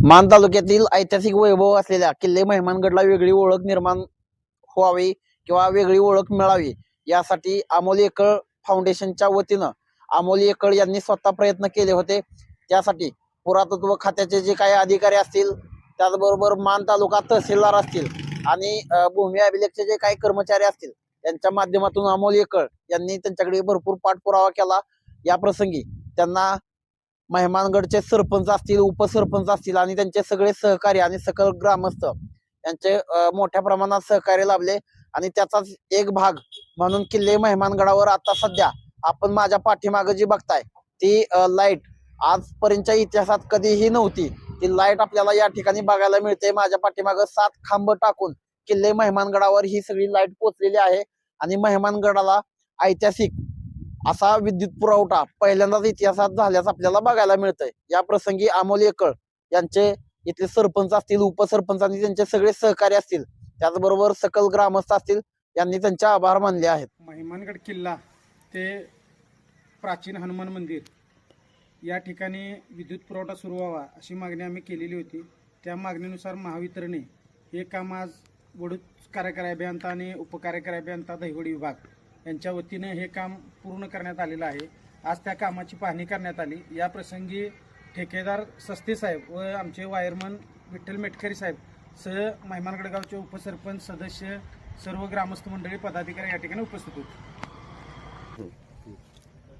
मान तालुक्यातील ऐतिहासिक वैभव असलेल्या किल्ले मेहमानगडला वेगळी ओळख निर्माण व्हावी किंवा वेगळी ओळख मिळावी यासाठी अमोल येकळ फाउंडेशनच्या वतीनं अमोल येकळ यांनी स्वतः प्रयत्न केले होते। त्यासाठी पुरातत्व खात्याचे जे काही अधिकारी असतील, त्याचबरोबर मान तालुका तहसीलदार असतील आणि भूमी अभिलेखचे जे काही कर्मचारी असतील, त्यांच्या माध्यमातून अमोल येकळ यांनी त्यांच्याकडे भरपूर पाठपुरावा केला। या प्रसंगी त्यांना मेहमानगडचे सरपंच असतील, उपसरपंच असतील आणि त्यांचे सगळे सहकारी आणि सकल ग्रामस्थ यांचे मोठ्या प्रमाणात सहकार्य लाभले आणि त्याचाच एक भाग म्हणून किल्ले मेहमानगडावर आता सध्या आपण माझ्या पाठीमागे जी बघताय ती लाईट आजपर्यंतच्या इतिहासात कधीही नव्हती। ती लाईट आपल्याला या ठिकाणी बघायला मिळते। माझ्या पाठीमागे 7 खांब टाकून किल्ले मेहमानगडावर ही सगळी लाईट पोहोचलेली आहे आणि मेहमानगडाला ऐतिहासिक असा विद्युत पुरवठा पहिल्यांदाच इतिहासात झाल्याचं आपल्याला बघायला मिळतंय। या प्रसंगी अमोल येकळ यांचे इथले सरपंच असतील, उपसरपंच आणि त्यांचे सगळे सहकारी असतील, त्याचबरोबर सकल ग्रामस्थ असतील, यांनी त्यांचे आभार मानले आहेत। मेहमानगड किल्ला ते प्राचीन हनुमान मंदिर या ठिकाणी विद्युत पुरवठा सुरू व्हावा अशी मागणी आम्ही केलेली होती। त्या मागणीनुसार महावितरणने हे काम आज वडूज कार्यकारी अभियंता आणि उपकार्यकारी अभियंता दहिवडी विभाग यांच्या वतीने हे काम पूर्ण करण्यात आलेलं आहे। आज त्या कामाची पाहणी करण्यात आली। या प्रसंगी ठेकेदार सस्ते साहेब व आमचे वायरमन विठ्ठल मेटकरी साहेब सह मेहमानगड गावचे उपसरपंच सदस्य सर्व ग्रामस्थ मंडळी पदाधिकारी या ठिकाणी उपस्थित होते।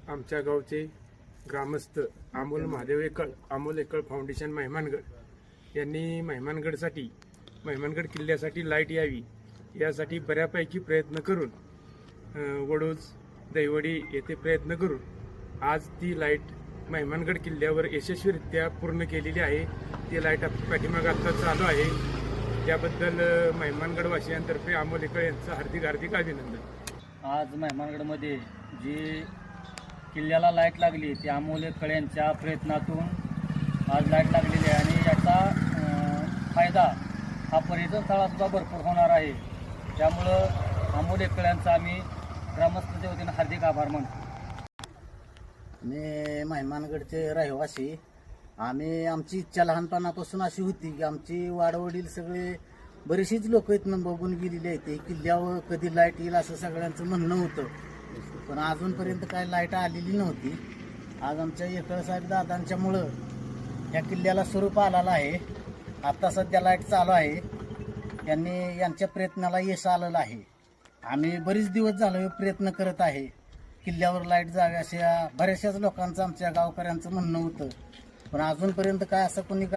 आमच्या गावचे ग्रामस्थ अमोल महादेव येकळ, अमोल येकळ फाउंडेशन मेहमानगड यांनी मेहमानगड किल्ल्यासाठी लाईट यावी यासाठी बऱ्यापैकी प्रयत्न करून वडूज दहिवडी येथे प्रयत्न करून आज ती लाईट मेहमानगड किल्ल्यावर यशस्वीरित्या पूर्ण केलेली आहे। ती लाईट पाठीमागे आता चालू आहे। त्याबद्दल मेहमानगडवासियांतर्फे अमोल येकळ यांचं हार्दिक अभिनंदन। आज मेहमानगडमध्ये जी किल्ल्याला लाईट लागली ती अमोल येकळ यांच्या प्रयत्नातून आज लाईट लागलेली आहे आणि याचा फायदा हा पर्यटन स्थळासुद्धा भरपूर होणार आहे। त्यामुळं अमोल येकळ यांचा आम्ही ग्रामस्थांच्या वतीनं हार्दिक आभार मानतो। मी मेहमानगडचे रहिवासी, आमची इच्छा लहानपणापासून अशी होती की आमची वाडवडील सगळे बरीचशीच लोक इथनं बघून गेलेली आहेत। किल्ल्यावर कधी लाईट येईल असं सगळ्यांचं म्हणणं होतं, पण अजूनपर्यंत काय लाईट आलेली नव्हती। आज आमच्या येकळ साहेब दादांच्यामुळं या किल्ल्याला स्वरूप आलेलं आहे। आता सध्या लाईट चालू आहे, यांच्या प्रयत्नाला यश आलेलं आहे। आम्ही बरेच दिवस झालो प्रयत्न करत आहे किल्ल्यावर लाईट जावी अशा बऱ्याचशाच लोकांचं आमच्या गावकऱ्यांचं म्हणणं होतं, पण अजूनपर्यंत काय असं कोणी